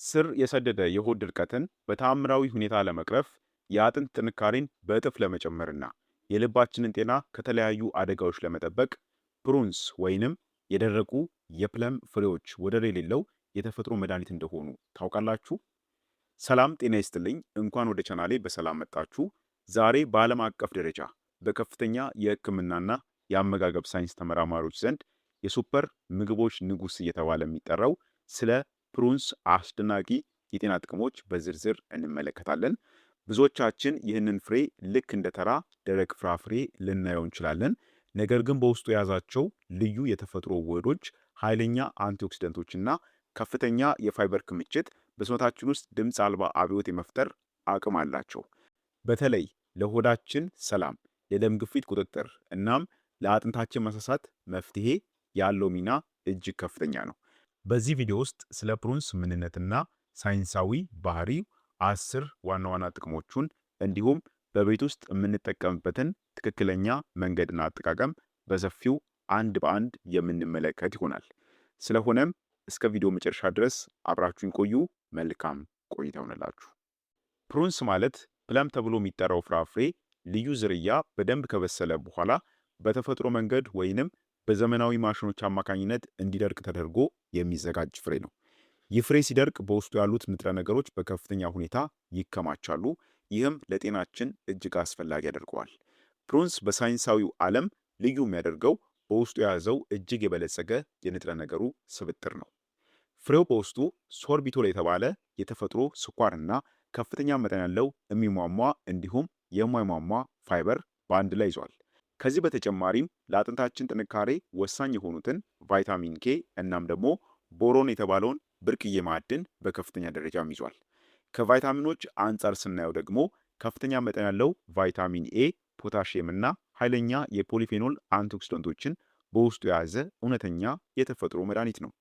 ስር የሰደደ የሆድ ድርቀትን በተአምራዊ ሁኔታ ለመቅረፍ የአጥንት ጥንካሬን በእጥፍ ለመጨመርና የልባችንን ጤና ከተለያዩ አደጋዎች ለመጠበቅ ፕሩንስ ወይንም የደረቁ የፕለም ፍሬዎች ወደር የሌለው የተፈጥሮ መድኃኒት እንደሆኑ ታውቃላችሁ? ሰላም ጤና ይስጥልኝ። እንኳን ወደ ቻናሌ በሰላም መጣችሁ። ዛሬ በዓለም አቀፍ ደረጃ በከፍተኛ የሕክምናና የአመጋገብ ሳይንስ ተመራማሪዎች ዘንድ የሱፐር ምግቦች ንጉሥ እየተባለ የሚጠራው ስለ ፕሩንስ አስደናቂ የጤና ጥቅሞች በዝርዝር እንመለከታለን። ብዙዎቻችን ይህንን ፍሬ ልክ እንደ ተራ ደረቅ ፍራፍሬ ልናየው እንችላለን። ነገር ግን በውስጡ የያዛቸው ልዩ የተፈጥሮ ውህዶች፣ ኃይለኛ አንቲኦክሲደንቶችና ከፍተኛ የፋይበር ክምችት በሰውነታችን ውስጥ ድምፅ አልባ አብዮት የመፍጠር አቅም አላቸው። በተለይ ለሆዳችን ሰላም፣ ለደም ግፊት ቁጥጥር እናም ለአጥንታችን መሳሳት መፍትሄ ያለው ሚና እጅግ ከፍተኛ ነው። በዚህ ቪዲዮ ውስጥ ስለ ፕሩንስ ምንነትና ሳይንሳዊ ባህሪው 10 ዋና ዋና ጥቅሞቹን እንዲሁም በቤት ውስጥ የምንጠቀምበትን ትክክለኛ መንገድና አጠቃቀም በሰፊው አንድ በአንድ የምንመለከት ይሆናል። ስለሆነም እስከ ቪዲዮ መጨረሻ ድረስ አብራችሁን ቆዩ። መልካም ቆይታ ይሁንላችሁ። ፕሩንስ ማለት ፕለም ተብሎ የሚጠራው ፍራፍሬ ልዩ ዝርያ በደንብ ከበሰለ በኋላ በተፈጥሮ መንገድ ወይንም በዘመናዊ ማሽኖች አማካኝነት እንዲደርቅ ተደርጎ የሚዘጋጅ ፍሬ ነው። ይህ ፍሬ ሲደርቅ በውስጡ ያሉት ንጥረ ነገሮች በከፍተኛ ሁኔታ ይከማቻሉ። ይህም ለጤናችን እጅግ አስፈላጊ ያደርገዋል። ፕሩንስ በሳይንሳዊው ዓለም ልዩ የሚያደርገው በውስጡ የያዘው እጅግ የበለጸገ የንጥረ ነገሩ ስብጥር ነው። ፍሬው በውስጡ ሶርቢቶል የተባለ የተፈጥሮ ስኳርና ከፍተኛ መጠን ያለው የሚሟሟ እንዲሁም የማይሟሟ ፋይበር በአንድ ላይ ይዟል። ከዚህ በተጨማሪም ለአጥንታችን ጥንካሬ ወሳኝ የሆኑትን ቫይታሚን ኬ እናም ደግሞ ቦሮን የተባለውን ብርቅዬ ማዕድን በከፍተኛ ደረጃም ይዟል። ከቫይታሚኖች አንጻር ስናየው ደግሞ ከፍተኛ መጠን ያለው ቫይታሚን ኤ፣ ፖታሺየም እና ኃይለኛ የፖሊፌኖል አንቲኦክሲደንቶችን በውስጡ የያዘ እውነተኛ የተፈጥሮ መድኃኒት ነው።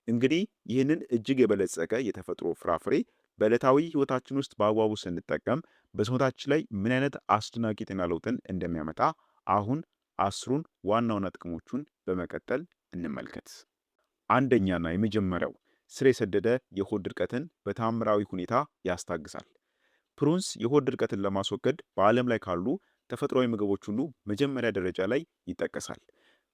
እንግዲህ ይህንን እጅግ የበለጸገ የተፈጥሮ ፍራፍሬ በዕለታዊ ህይወታችን ውስጥ በአግባቡ ስንጠቀም በሰውነታችን ላይ ምን አይነት አስደናቂ ጤና ለውጥን እንደሚያመጣ አሁን 10ሩን ዋና ዋና ጥቅሞቹን በመቀጠል እንመልከት። አንደኛና የመጀመሪያው ስር የሰደደ የሆድ ድርቀትን በተአምራዊ ሁኔታ ያስታግሳል። ፕሩንስ የሆድ ድርቀትን ለማስወገድ በዓለም ላይ ካሉ ተፈጥሯዊ ምግቦች ሁሉ መጀመሪያ ደረጃ ላይ ይጠቀሳል።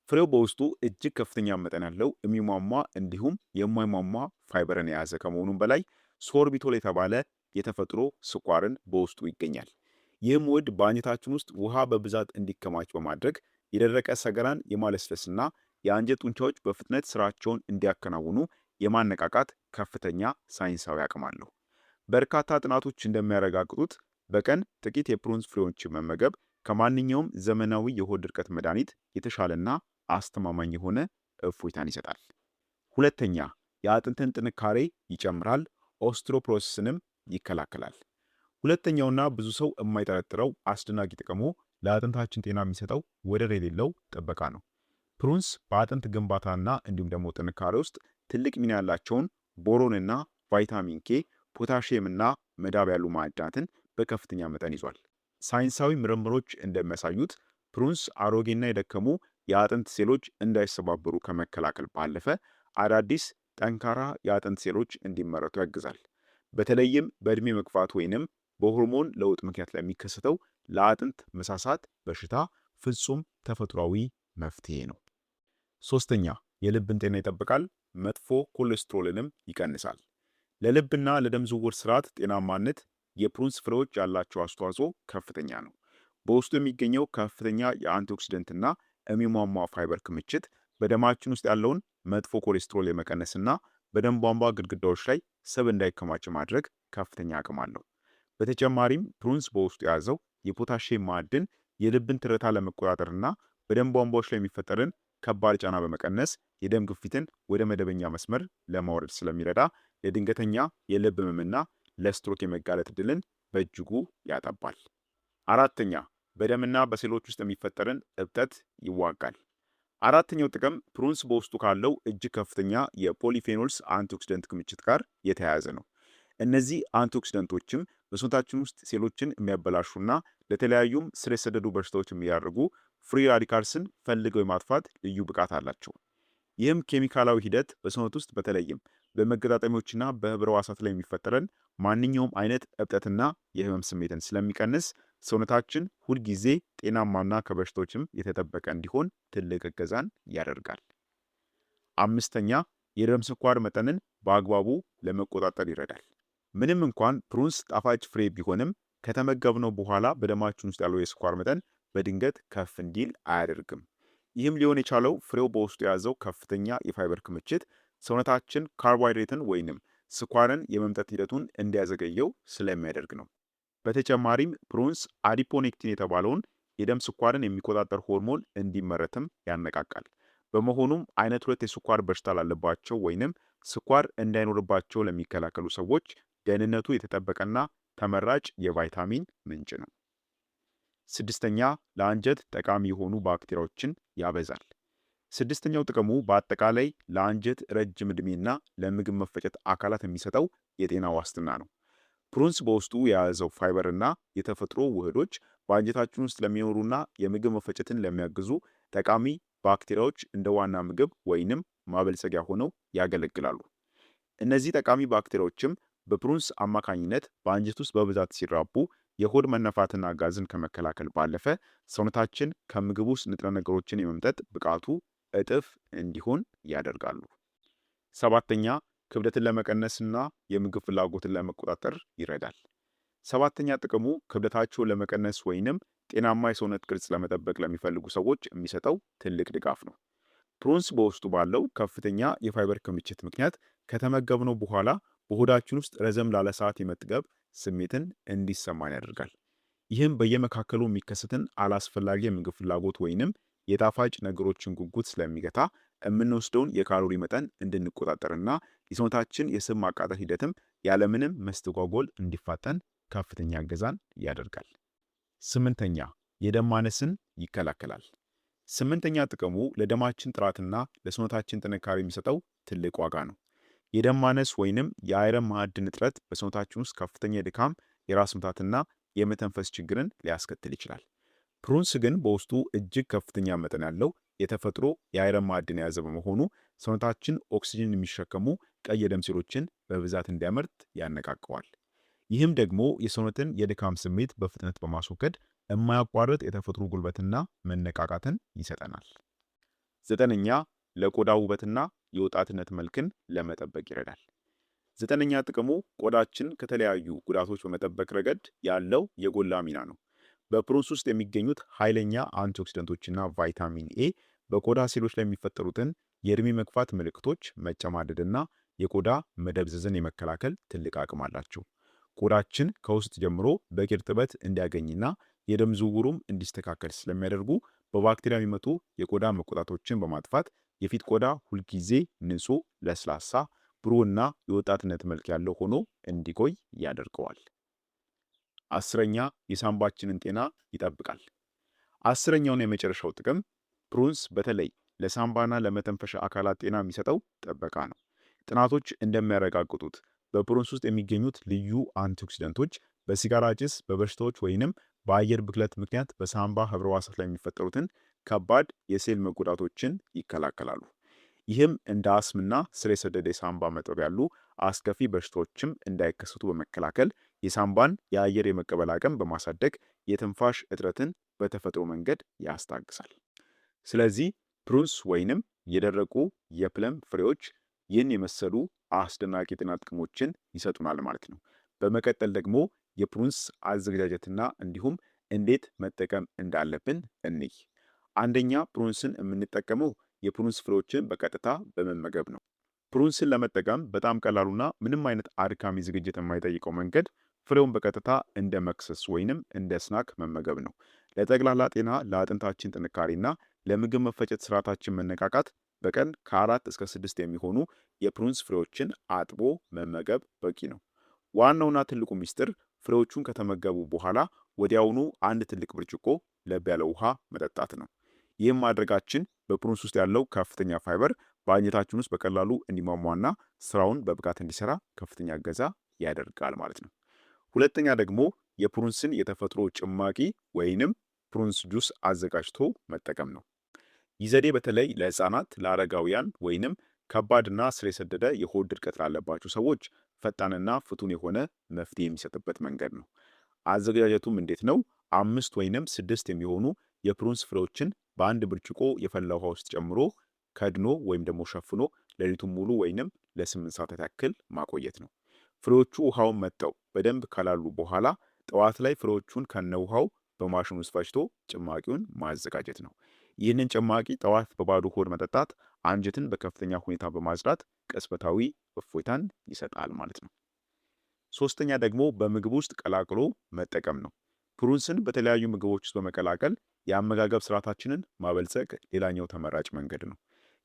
ፍሬው በውስጡ እጅግ ከፍተኛ መጠን ያለው የሚሟሟ እንዲሁም የማይሟሟ ፋይበርን የያዘ ከመሆኑም በላይ ሶርቢቶል የተባለ የተፈጥሮ ስኳርን በውስጡ ይገኛል። ይህም ውህድ በአንጀታችን ውስጥ ውሃ በብዛት እንዲከማች በማድረግ የደረቀ ሰገራን የማለስለስና የአንጀት ጡንቻዎች በፍጥነት ስራቸውን እንዲያከናውኑ የማነቃቃት ከፍተኛ ሳይንሳዊ አቅም አለው። በርካታ ጥናቶች እንደሚያረጋግጡት በቀን ጥቂት የፕሩንስ ፍሬዎችን መመገብ ከማንኛውም ዘመናዊ የሆድ ድርቀት መድኃኒት የተሻለና አስተማማኝ የሆነ እፎይታን ይሰጣል። ሁለተኛ፣ የአጥንትን ጥንካሬ ይጨምራል፣ ኦስትሮፕሮሲስንም ይከላከላል። ሁለተኛውና ብዙ ሰው የማይጠረጥረው አስደናቂ ጥቅሙ ለአጥንታችን ጤና የሚሰጠው ወደር የሌለው ጥበቃ ነው። ፕሩንስ በአጥንት ግንባታና እንዲሁም ደግሞ ጥንካሬ ውስጥ ትልቅ ሚና ያላቸውን ቦሮንና ቫይታሚን ኬ፣ ፖታሺየምና መዳብ ያሉ ማዕድናትን በከፍተኛ መጠን ይዟል። ሳይንሳዊ ምርምሮች እንደሚያሳዩት ፕሩንስ አሮጌና የደከሙ የአጥንት ሴሎች እንዳይሰባበሩ ከመከላከል ባለፈ አዳዲስ ጠንካራ የአጥንት ሴሎች እንዲመረቱ ያግዛል። በተለይም በእድሜ መግፋት ወይንም በሆርሞን ለውጥ ምክንያት ለሚከሰተው ለአጥንት መሳሳት በሽታ ፍጹም ተፈጥሯዊ መፍትሄ ነው። ሶስተኛ፣ የልብን ጤና ይጠብቃል፣ መጥፎ ኮሌስትሮልንም ይቀንሳል። ለልብና ለደም ዝውውር ስርዓት ጤናማነት የፕሩንስ ፍሬዎች ያላቸው አስተዋጽኦ ከፍተኛ ነው። በውስጡ የሚገኘው ከፍተኛ የአንቲኦክሲደንትና የሚሟሟ ፋይበር ክምችት በደማችን ውስጥ ያለውን መጥፎ ኮሌስትሮል የመቀነስና በደም ቧንቧ ግድግዳዎች ላይ ስብ እንዳይከማች ማድረግ ከፍተኛ አቅም አለው። በተጨማሪም ፕሩንስ በውስጡ የያዘው የፖታሺየም ማዕድን የልብን ትርታ ለመቆጣጠርና በደም ቧንቧዎች ላይ የሚፈጠርን ከባድ ጫና በመቀነስ የደም ግፊትን ወደ መደበኛ መስመር ለማውረድ ስለሚረዳ ለድንገተኛ የልብ ህመምና ለስትሮክ የመጋለጥ ዕድልን በእጅጉ ያጠባል። አራተኛ፣ በደምና በሴሎች ውስጥ የሚፈጠርን እብጠት ይዋጋል። አራተኛው ጥቅም ፕሩንስ በውስጡ ካለው እጅግ ከፍተኛ የፖሊፌኖልስ አንቲኦክሲደንት ክምችት ጋር የተያያዘ ነው። እነዚህ አንቲኦክሲደንቶችም በሰውነታችን ውስጥ ሴሎችን የሚያበላሹና ለተለያዩም ስር የሰደዱ በሽታዎች የሚያደርጉ ፍሪ ራዲካልስን ፈልገው የማጥፋት ልዩ ብቃት አላቸው። ይህም ኬሚካላዊ ሂደት በሰውነት ውስጥ በተለይም በመገጣጠሚያዎችና በህብረ ሕዋሳት ላይ የሚፈጠረን ማንኛውም አይነት እብጠትና የህመም ስሜትን ስለሚቀንስ ሰውነታችን ሁልጊዜ ጤናማና ከበሽታዎችም የተጠበቀ እንዲሆን ትልቅ እገዛን ያደርጋል። አምስተኛ የደም ስኳር መጠንን በአግባቡ ለመቆጣጠር ይረዳል። ምንም እንኳን ፕሩንስ ጣፋጭ ፍሬ ቢሆንም ከተመገብነው በኋላ በደማችን ውስጥ ያለው የስኳር መጠን በድንገት ከፍ እንዲል አያደርግም። ይህም ሊሆን የቻለው ፍሬው በውስጡ የያዘው ከፍተኛ የፋይበር ክምችት ሰውነታችን ካርቦሃይድሬትን ወይንም ስኳርን የመምጠት ሂደቱን እንዲያዘገየው ስለሚያደርግ ነው። በተጨማሪም ፕሩንስ አዲፖኔክቲን የተባለውን የደም ስኳርን የሚቆጣጠር ሆርሞን እንዲመረትም ያነቃቃል። በመሆኑም አይነት 2 የስኳር በሽታ ላለባቸው ወይንም ስኳር እንዳይኖርባቸው ለሚከላከሉ ሰዎች ደህንነቱ የተጠበቀና ተመራጭ የቫይታሚን ምንጭ ነው። ስድስተኛ ለአንጀት ጠቃሚ የሆኑ ባክቴሪያዎችን ያበዛል። ስድስተኛው ጥቅሙ በአጠቃላይ ለአንጀት ረጅም ዕድሜና ለምግብ መፈጨት አካላት የሚሰጠው የጤና ዋስትና ነው። ፕሩንስ በውስጡ የያዘው ፋይበርና የተፈጥሮ ውህዶች በአንጀታችን ውስጥ ለሚኖሩና የምግብ መፈጨትን ለሚያግዙ ጠቃሚ ባክቴሪያዎች እንደ ዋና ምግብ ወይንም ማበልጸጊያ ሆነው ያገለግላሉ። እነዚህ ጠቃሚ ባክቴሪያዎችም በፕሩንስ አማካኝነት በአንጀት ውስጥ በብዛት ሲራቡ የሆድ መነፋትና ጋዝን ከመከላከል ባለፈ ሰውነታችን ከምግብ ውስጥ ንጥረ ነገሮችን የመምጠጥ ብቃቱ እጥፍ እንዲሆን ያደርጋሉ። ሰባተኛ ክብደትን ለመቀነስና የምግብ ፍላጎትን ለመቆጣጠር ይረዳል። ሰባተኛ ጥቅሙ ክብደታቸውን ለመቀነስ ወይንም ጤናማ የሰውነት ቅርጽ ለመጠበቅ ለሚፈልጉ ሰዎች የሚሰጠው ትልቅ ድጋፍ ነው። ፕሩንስ በውስጡ ባለው ከፍተኛ የፋይበር ክምችት ምክንያት ከተመገብነው በኋላ በሆዳችን ውስጥ ረዘም ላለ ሰዓት የመጥገብ ስሜትን እንዲሰማን ያደርጋል። ይህም በየመካከሉ የሚከሰትን አላስፈላጊ የምግብ ፍላጎት ወይንም የጣፋጭ ነገሮችን ጉጉት ስለሚገታ የምንወስደውን የካሎሪ መጠን እንድንቆጣጠርና የሰውነታችን የስብ ማቃጠል ሂደትም ያለምንም መስተጓጎል እንዲፋጠን ከፍተኛ እገዛን ያደርጋል። ስምንተኛ የደም ማነስን ይከላከላል። ስምንተኛ ጥቅሙ ለደማችን ጥራትና ለሰውነታችን ጥንካሬ የሚሰጠው ትልቅ ዋጋ ነው። የደም ማነስ ወይንም የአይረን ማዕድን እጥረት በሰውነታችን ውስጥ ከፍተኛ የድካም፣ የራስ ምታትና የመተንፈስ ችግርን ሊያስከትል ይችላል። ፕሩንስ ግን በውስጡ እጅግ ከፍተኛ መጠን ያለው የተፈጥሮ የአይረን ማዕድን የያዘ በመሆኑ ሰውነታችን ኦክሲጅን የሚሸከሙ ቀይ የደም ሴሎችን በብዛት እንዲያመርት ያነቃቀዋል። ይህም ደግሞ የሰውነትን የድካም ስሜት በፍጥነት በማስወገድ የማያቋርጥ የተፈጥሮ ጉልበትና መነቃቃትን ይሰጠናል። ዘጠነኛ ለቆዳ ውበትና የወጣትነት መልክን ለመጠበቅ ይረዳል። ዘጠነኛ ጥቅሙ ቆዳችን ከተለያዩ ጉዳቶች በመጠበቅ ረገድ ያለው የጎላ ሚና ነው። በፕሩንስ ውስጥ የሚገኙት ኃይለኛ አንቲኦክሲደንቶችና ቫይታሚን ኤ በቆዳ ሴሎች ላይ የሚፈጠሩትን የእድሜ መግፋት ምልክቶች መጨማደድና የቆዳ መደብዘዝን የመከላከል ትልቅ አቅም አላቸው። ቆዳችን ከውስጥ ጀምሮ በቂ እርጥበት እንዲያገኝና የደም ዝውውሩም እንዲስተካከል ስለሚያደርጉ በባክቴሪያ የሚመጡ የቆዳ መቆጣቶችን በማጥፋት የፊት ቆዳ ሁልጊዜ ንጹህ፣ ለስላሳ፣ ብሩህና የወጣትነት መልክ ያለው ሆኖ እንዲቆይ ያደርገዋል። አስረኛ የሳምባችንን ጤና ይጠብቃል። አስረኛውና የመጨረሻው ጥቅም ፕሩንስ በተለይ ለሳምባና ለመተንፈሻ አካላት ጤና የሚሰጠው ጥበቃ ነው። ጥናቶች እንደሚያረጋግጡት በፕሩንስ ውስጥ የሚገኙት ልዩ አንቲኦክሲደንቶች በሲጋራ ጭስ፣ በበሽታዎች ወይንም በአየር ብክለት ምክንያት በሳምባ ህብረ ሕዋሳት ላይ የሚፈጠሩትን ከባድ የሴል መጎዳቶችን ይከላከላሉ። ይህም እንደ አስምና ስር የሰደደ የሳምባ መጥበብ ያሉ አስከፊ በሽታዎችም እንዳይከሰቱ በመከላከል የሳምባን የአየር የመቀበል አቅም በማሳደግ የትንፋሽ እጥረትን በተፈጥሮ መንገድ ያስታግሳል። ስለዚህ ፕሩንስ ወይንም የደረቁ የፕለም ፍሬዎች ይህን የመሰሉ አስደናቂ የጤና ጥቅሞችን ይሰጡናል ማለት ነው። በመቀጠል ደግሞ የፕሩንስ አዘገጃጀትና እንዲሁም እንዴት መጠቀም እንዳለብን እንይ። አንደኛ ፕሩንስን የምንጠቀመው የፕሩንስ ፍሬዎችን በቀጥታ በመመገብ ነው። ፕሩንስን ለመጠቀም በጣም ቀላሉና ምንም አይነት አድካሚ ዝግጅት የማይጠይቀው መንገድ ፍሬውን በቀጥታ እንደ መክሰስ ወይንም እንደ ስናክ መመገብ ነው። ለጠቅላላ ጤና፣ ለአጥንታችን ጥንካሬና ለምግብ መፈጨት ስርዓታችን መነቃቃት በቀን ከ4 እስከ 6 የሚሆኑ የፕሩንስ ፍሬዎችን አጥቦ መመገብ በቂ ነው። ዋናውና ትልቁ ሚስጥር ፍሬዎቹን ከተመገቡ በኋላ ወዲያውኑ አንድ ትልቅ ብርጭቆ ለብ ያለ ውሃ መጠጣት ነው። ይህም ማድረጋችን በፕሩንስ ውስጥ ያለው ከፍተኛ ፋይበር በአንጀታችን ውስጥ በቀላሉ እንዲሟሟና ስራውን በብቃት እንዲሰራ ከፍተኛ እገዛ ያደርጋል ማለት ነው። ሁለተኛ ደግሞ የፕሩንስን የተፈጥሮ ጭማቂ ወይንም ፕሩንስ ጁስ አዘጋጅቶ መጠቀም ነው። ይህ ዘዴ በተለይ ለህፃናት፣ ለአረጋውያን ወይንም ከባድና ስር የሰደደ የሆድ ድርቀት ላለባቸው ሰዎች ፈጣንና ፍቱን የሆነ መፍትሄ የሚሰጥበት መንገድ ነው። አዘገጃጀቱም እንዴት ነው? 5 ወይንም 6 የሚሆኑ የፕሩንስ ፍሬዎችን በአንድ ብርጭቆ የፈላ ውሃ ውስጥ ጨምሮ ከድኖ ወይም ደግሞ ሸፍኖ ሌሊቱን ሙሉ ወይንም ለ8 ሰዓታት ያክል ማቆየት ነው። ፍሬዎቹ ውሃውን መጥተው በደንብ ካላሉ በኋላ ጠዋት ላይ ፍሬዎቹን ከነውሃው በማሽን ውስጥ ፈጭቶ ጭማቂውን ማዘጋጀት ነው። ይህንን ጭማቂ ጠዋት በባዶ ሆድ መጠጣት አንጀትን በከፍተኛ ሁኔታ በማጽዳት ቅጽበታዊ እፎይታን ይሰጣል ማለት ነው። ሶስተኛ ደግሞ በምግብ ውስጥ ቀላቅሎ መጠቀም ነው። ፕሩንስን በተለያዩ ምግቦች ውስጥ በመቀላቀል የአመጋገብ ስርዓታችንን ማበልጸግ ሌላኛው ተመራጭ መንገድ ነው።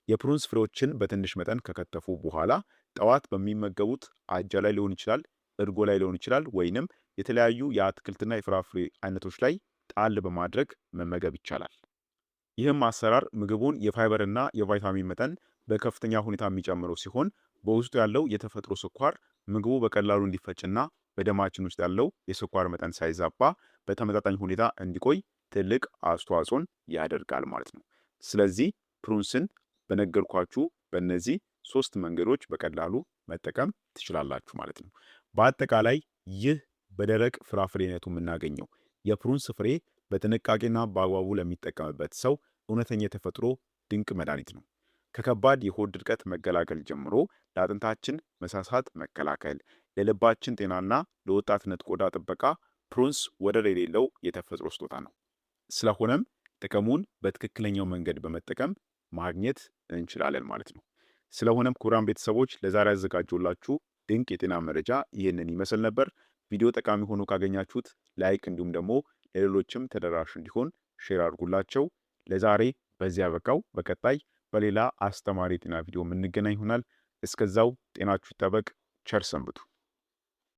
የፕሩንስ ፍሬዎችን በትንሽ መጠን ከከተፉ በኋላ ጠዋት በሚመገቡት አጃ ላይ ሊሆን ይችላል፣ እርጎ ላይ ሊሆን ይችላል፣ ወይንም የተለያዩ የአትክልትና የፍራፍሬ አይነቶች ላይ ጣል በማድረግ መመገብ ይቻላል። ይህም አሰራር ምግቡን የፋይበርና የቫይታሚን መጠን በከፍተኛ ሁኔታ የሚጨምረው ሲሆን በውስጡ ያለው የተፈጥሮ ስኳር ምግቡ በቀላሉ እንዲፈጭና በደማችን ውስጥ ያለው የስኳር መጠን ሳይዛባ በተመጣጣኝ ሁኔታ እንዲቆይ ትልቅ አስተዋጽኦን ያደርጋል ማለት ነው። ስለዚህ ፕሩንስን በነገርኳችሁ በእነዚህ 3 መንገዶች በቀላሉ መጠቀም ትችላላችሁ ማለት ነው። በአጠቃላይ ይህ በደረቅ ፍራፍሬነቱ የምናገኘው የፕሩንስ ፍሬ በጥንቃቄና በአግባቡ ለሚጠቀምበት ሰው እውነተኛ የተፈጥሮ ድንቅ መድኃኒት ነው። ከከባድ የሆድ ድርቀት መገላገል ጀምሮ ለአጥንታችን መሳሳት መከላከል፣ ለልባችን ጤናና ለወጣትነት ቆዳ ጥበቃ ፕሩንስ ወደር የሌለው የተፈጥሮ ስጦታ ነው። ስለሆነም ጥቅሙን በትክክለኛው መንገድ በመጠቀም ማግኘት እንችላለን ማለት ነው። ስለሆነም ክቡራን ቤተሰቦች ለዛሬ ያዘጋጀሁላችሁ ድንቅ የጤና መረጃ ይህንን ይመስል ነበር። ቪዲዮ ጠቃሚ ሆኖ ካገኛችሁት ላይክ፣ እንዲሁም ደግሞ ለሌሎችም ተደራሽ እንዲሆን ሼር አድርጉላቸው። ለዛሬ በዚያ በቃው። በቀጣይ በሌላ አስተማሪ የጤና ቪዲዮ የምንገናኝ ይሆናል። እስከዛው ጤናችሁ ይጠበቅ። ቸር ሰንብቱ።